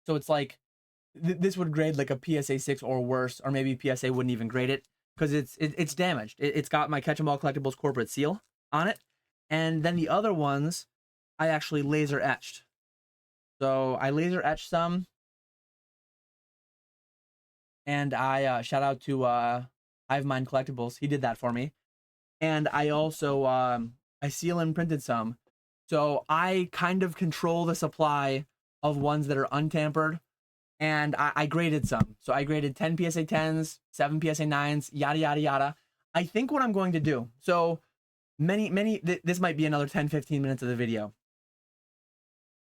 So it's like this would grade like a PSA 6 or worse, or maybe PSA wouldn't even grade it. because it's damaged. It's got my Catch 'em All Collectibles corporate seal on it, and then the other ones I actually laser etched. So I laser etched some, and I shout out to Hive Mind Collectibles. He did that for me, and I also I seal and printed some. So I kind of control the supply of ones that are untampered, and I graded some. So I graded 10 PSA 10s, 7 PSA 9s, yada yada yada. I think what I'm going to do, so this might be another 10-15 minutes of the video.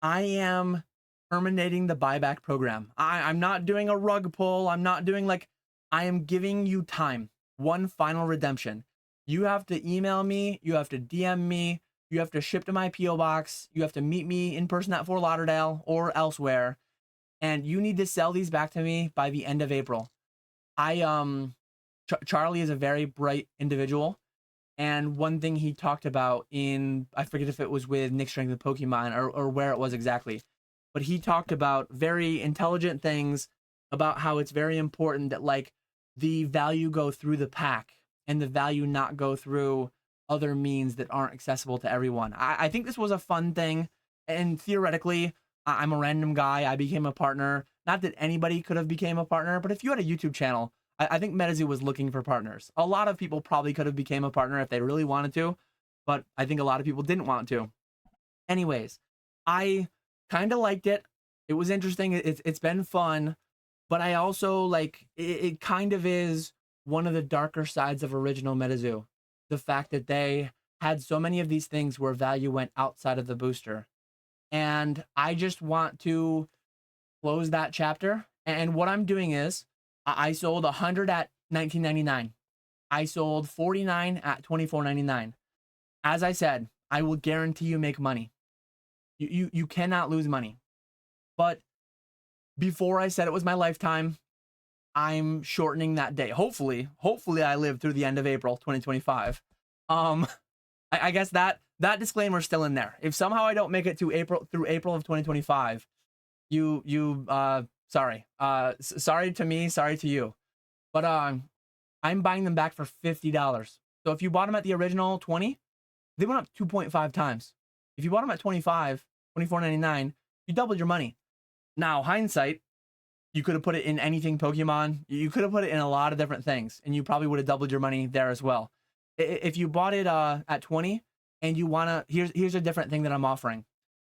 I am terminating the buyback program. I'm not doing a rug pull. I'm not doing I am giving you time. One final redemption. You have to email me. You have to DM me. You have to ship to my P.O. box. You have to meet me in person at Fort Lauderdale or elsewhere. And you need to sell these back to me by the end of April. Charlie is a very bright individual. And one thing he talked about I forget if it was with Nick Strength of Pokemon or where it was exactly, but he talked about very intelligent things about how it's very important that the value go through the pack and the value not go through other means that aren't accessible to everyone. I think this was a fun thing, and theoretically, I'm a random guy. I became a partner. Not that anybody could have became a partner, but if you had a YouTube channel, I think MetaZoo was looking for partners. A lot of people probably could have became a partner if they really wanted to, but I think a lot of people didn't want to. Anyways, I kind of liked it. It was interesting. It's been fun, but I also it kind of is one of the darker sides of original MetaZoo. The fact that they had so many of these things where value went outside of the booster. And I just want to close that chapter. And what I'm doing is I sold 100 at $19.99. I sold 49 at $24.99. As I said, I will guarantee you make money. You cannot lose money. But before I said it was my lifetime, I'm shortening that day. Hopefully I live through the end of April 2025. I guess that disclaimer is still in there. If somehow I don't make it to April of 2025, sorry. Sorry to me, sorry to you. But I'm buying them back for $50. So if you bought them at the original 20, they went up 2.5 times. If you bought them at 25, $24.99, you doubled your money. Now, hindsight, you could have put it in anything Pokemon. You could have put it in a lot of different things, and you probably would have doubled your money there as well. If you bought it at 20 and you wanna, here's a different thing that I'm offering.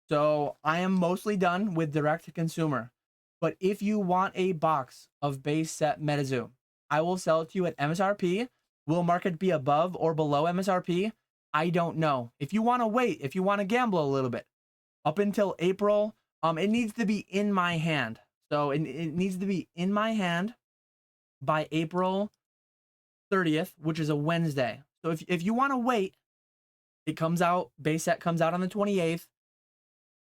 So I am mostly done with direct to consumer, but if you want a box of base set MetaZoo, I will sell it to you at MSRP. Will market be above or below MSRP? I don't know. If you want to wait, if you want to gamble a little bit, up until April, it needs to be in my hand. So it needs to be in my hand by April 30th, which is a Wednesday. So if you want to wait, it comes out, base set comes out on the 28th.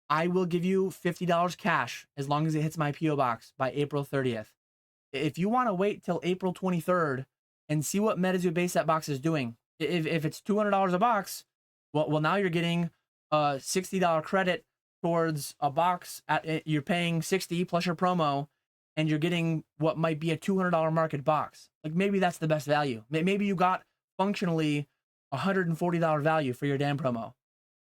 I will give you $50 cash as long as it hits my P.O. box by April 30th. If you want to wait till April 23rd and see what MetaZoo base set box is doing, if it's $200 a box, well now you're getting a $60 credit towards a box you're paying $60 plus your promo, and you're getting what might be a $200 market box. Maybe that's the best value. Maybe you got functionally $140 value for your damn promo.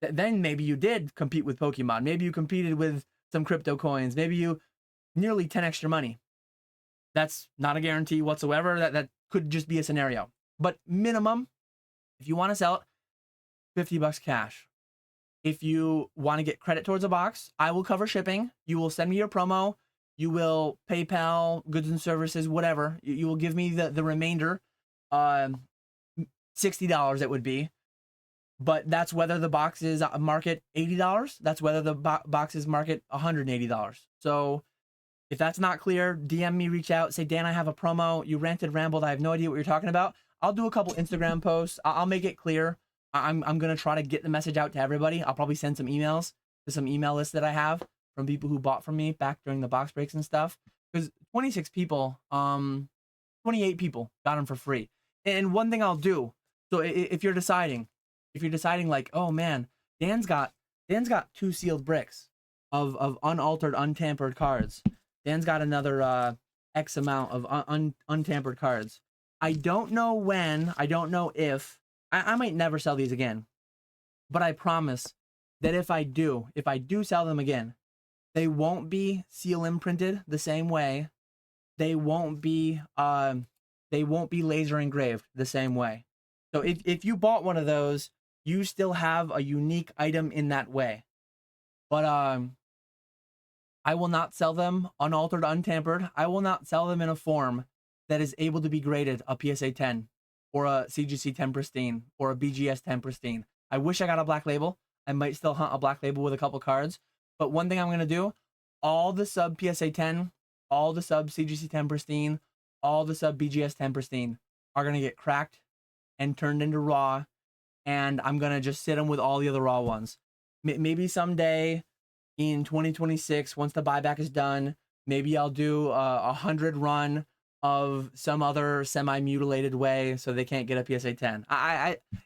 Then maybe you did compete with Pokemon. Maybe you competed with some crypto coins. Maybe you nearly 10 extra money. That's not a guarantee whatsoever. That could just be a scenario. But minimum, if you want to sell it, $50 cash. If you want to get credit towards a box, I will cover shipping. You will send me your promo. You will PayPal, goods and services, whatever. You will give me the remainder, $60 it would be. But that's whether the box is market $80. That's whether the box is market $180. So if that's not clear, DM me, reach out, say, Dan, I have a promo. You ranted, rambled. I have no idea what you're talking about. I'll do a couple Instagram posts. I'll make it clear. I'm going to try to get the message out to everybody. I'll probably send some emails to some email lists that I have from people who bought from me back during the box breaks and stuff. Because 26 people, 28 people got them for free. And one thing I'll do, so if you're deciding oh man, Dan's got 2 sealed bricks of unaltered, untampered cards. Dan's got another X amount of untampered cards. I don't know when, I don't know if, I might never sell these again, but I promise that if I do sell them again, they won't be seal imprinted the same way. They won't be laser engraved the same way. So if you bought one of those, you still have a unique item in that way. But I will not sell them unaltered, untampered. I will not sell them in a form that is able to be graded a PSA 10 or a CGC 10 pristine or a BGS 10 pristine. I wish I got a black label. I might still hunt a black label with a couple cards. But one thing I'm going to do, all the sub PSA 10, all the sub CGC 10 pristine, all the sub BGS 10 pristine are going to get cracked and turned into raw. And I'm going to just sit them with all the other raw ones. Maybe someday in 2026, once the buyback is done, maybe I'll do a 100 run of some other semi-mutilated way so they can't get a PSA 10.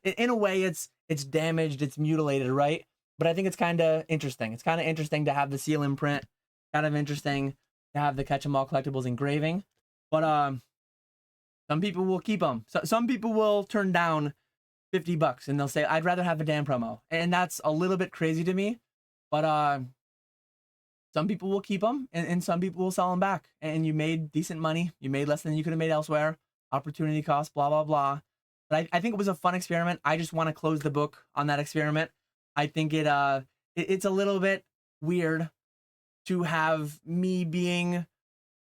In a way, it's damaged, it's mutilated, right? But I think it's kind of interesting. It's kind of interesting to have the seal imprint, kind of interesting to have the Catch 'em All Collectibles engraving. But some people will keep them. So, some people will turn down $50 and they'll say, I'd rather have a Dan promo. And that's a little bit crazy to me. But some people will keep them and some people will sell them back. And you made decent money. You made less than you could have made elsewhere. Opportunity cost, blah, blah, blah. But I think it was a fun experiment. I just want to close the book on that experiment. I think it's a little bit weird to have me being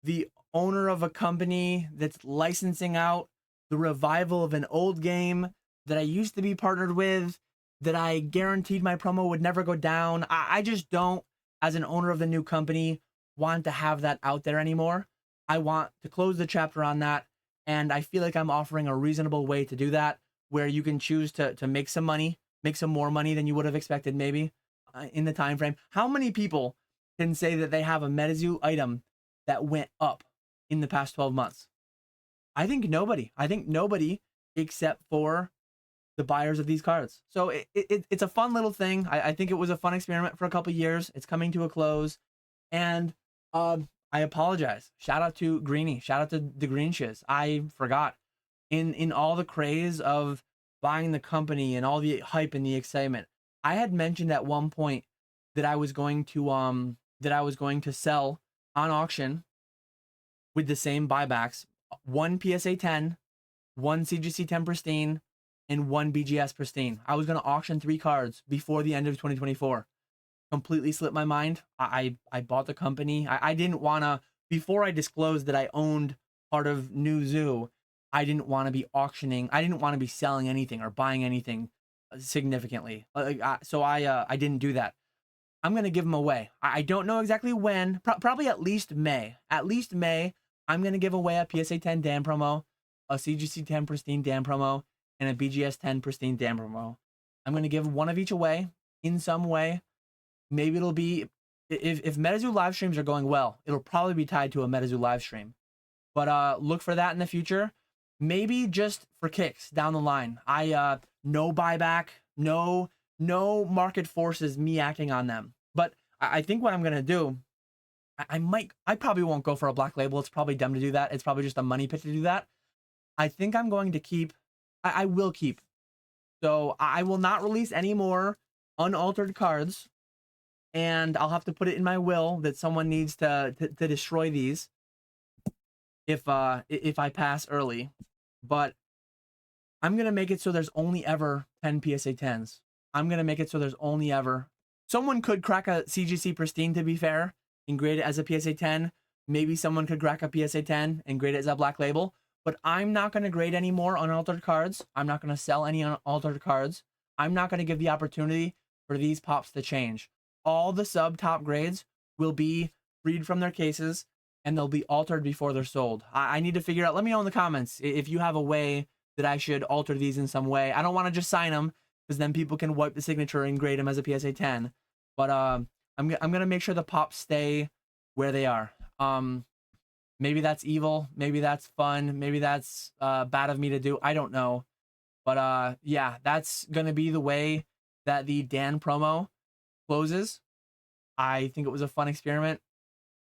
the owner of a company that's licensing out the revival of an old game that I used to be partnered with, that I guaranteed my promo would never go down. I just don't, as an owner of the new company, want to have that out there anymore. I want to close the chapter on that. And I feel like I'm offering a reasonable way to do that, where you can choose to make some money, make some more money than you would have expected maybe in the time frame. How many people can say that they have a MetaZoo item that went up in the past 12 months? I think nobody. I think nobody except for the buyers of these cards. So it's a fun little thing. I think it was a fun experiment for a couple years. It's coming to a close. And I apologize. Shout out to Greeny. Shout out to the Green Shiz. I forgot. In all the craze of buying the company and all the hype and the excitement, I had mentioned at one point that I was going to sell on auction with the same buybacks, one PSA 10, one CGC 10 pristine, and one BGS pristine. I was going to auction 3 cards before the end of 2024. Completely slipped my mind. I bought the company. I didn't want to, before I disclosed that I owned part of New Zoo, I didn't want to be auctioning. I didn't want to be selling anything or buying anything significantly. So I didn't do that. I'm going to give them away. I don't know exactly when, probably at least May. At least May, I'm going to give away a PSA 10 Dan promo, a CGC 10 pristine Dan promo, and a BGS 10 pristine Dan promo. I'm going to give one of each away in some way. Maybe it'll be, if MetaZoo live streams are going well, it'll probably be tied to a MetaZoo live stream. But look for that in the future. Maybe just for kicks down the line. No buyback, no market forces me acting on them. But I think what I'm going to do, I probably won't go for a black label. It's probably dumb to do that. It's probably just a money pit to do that. I think I'm going to keep, I will keep. So I will not release any more unaltered cards. And I'll have to put it in my will that someone needs to destroy these if I pass early. But I'm going to make it so there's only ever 10 PSA 10s. I'm going to make it so there's only ever... Someone could crack a CGC pristine, to be fair, and grade it as a PSA 10. Maybe someone could crack a PSA 10 and grade it as a black label. But I'm not going to grade any more unaltered cards. I'm not going to sell any unaltered cards. I'm not going to give the opportunity for these pops to change. All the sub-top grades will be freed from their cases, and they'll be altered before they're sold. I need to figure out... Let me know in the comments if you have a way that I should alter these in some way. I don't want to just sign them, because then people can wipe the signature and grade them as a PSA 10. But I'm going to make sure the pops stay where they are. Maybe that's evil. Maybe that's fun. Maybe that's bad of me to do. I don't know. But yeah, that's going to be the way that the Dan promo closes. I think it was a fun experiment.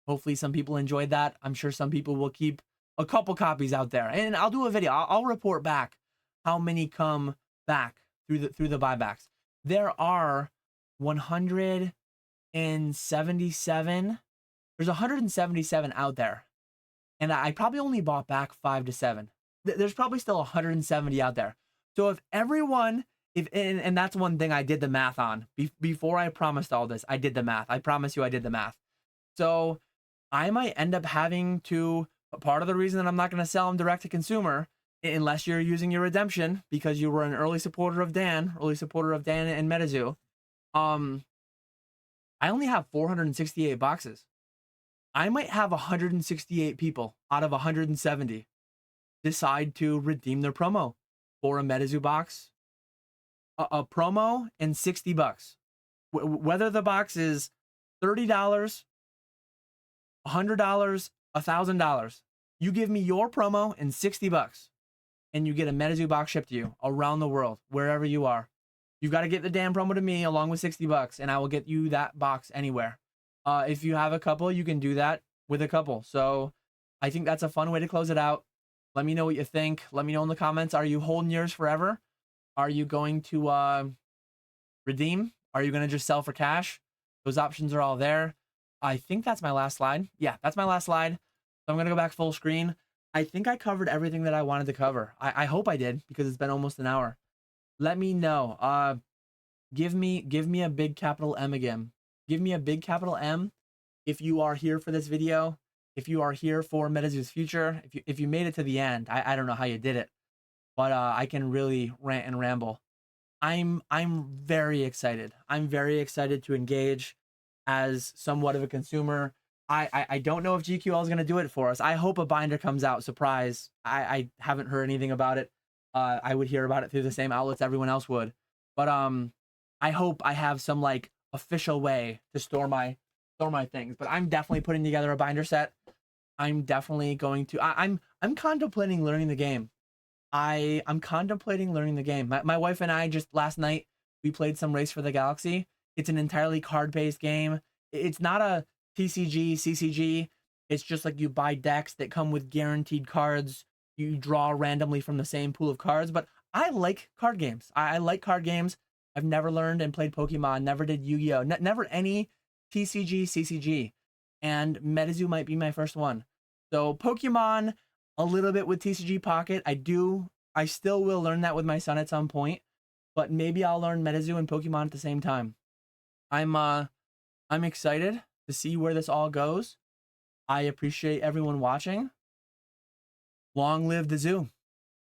Hopefully some people enjoyed that. I'm sure some people will keep a couple copies out there, and I'll do a video. I'll report back how many come back through the buybacks. There are 177. There's 177 out there, and I probably only bought back 5 to 7. There's probably still 170 out there. So if everyone, and that's one thing I did the math on before I promised all this. I did the math. I promise you, I did the math. So I might end up having to. Part of the reason that I'm not going to sell them direct to consumer, unless you're using your redemption because you were an early supporter of Dan and MetaZoo. I only have 468 boxes. I might have 168 people out of 170 decide to redeem their promo for a MetaZoo box, a promo, and $60. Whether the box is $30, $100, $1,000, you give me your promo and $60, and you get a MetaZoo box shipped to you around the world, wherever you are. You've got to get the damn promo to me along with $60, and I will get you that box anywhere. If you have a couple, you can do that with a couple. So I think that's a fun way to close it out. Let me know what you think. Let me know in the comments. Are you holding yours forever? Are you going to redeem? Are you going to just sell for cash? Those options are all there. I think that's my last slide. Yeah, that's my last slide. So I'm going to go back full screen. I think I covered everything that I wanted to cover. I hope I did, because it's been almost an hour. Let me know. Give me a big capital M again. Give me a big capital M if you are here for this video. If you are here for MetaZoo's future. If you made it to the end. I don't know how you did it, but I can really rant and ramble. I'm very excited. I'm very excited to engage as somewhat of a consumer. I don't know if GQL is going to do it for us. I hope a binder comes out. Surprise. I haven't heard anything about it. I would hear about it through the same outlets everyone else would. But I hope I have some like official way to store my things. But I'm definitely putting together a binder set. I'm definitely going to. I'm contemplating learning the game. I'm contemplating learning the game. My wife and I just last night we played some Race for the Galaxy. It's an entirely card-based game. It's not a TCG, CCG. It's just like you buy decks that come with guaranteed cards. You draw randomly from the same pool of cards. But I like card games. I like card games. I've never learned and played Pokemon. Never did Yu-Gi-Oh. Never any TCG, CCG. And MetaZoo might be my first one. So Pokemon, a little bit with TCG Pocket. I still will learn that with my son at some point. But maybe I'll learn MetaZoo and Pokemon at the same time. I'm excited to see where this all goes. I appreciate everyone watching. Long live the zoo.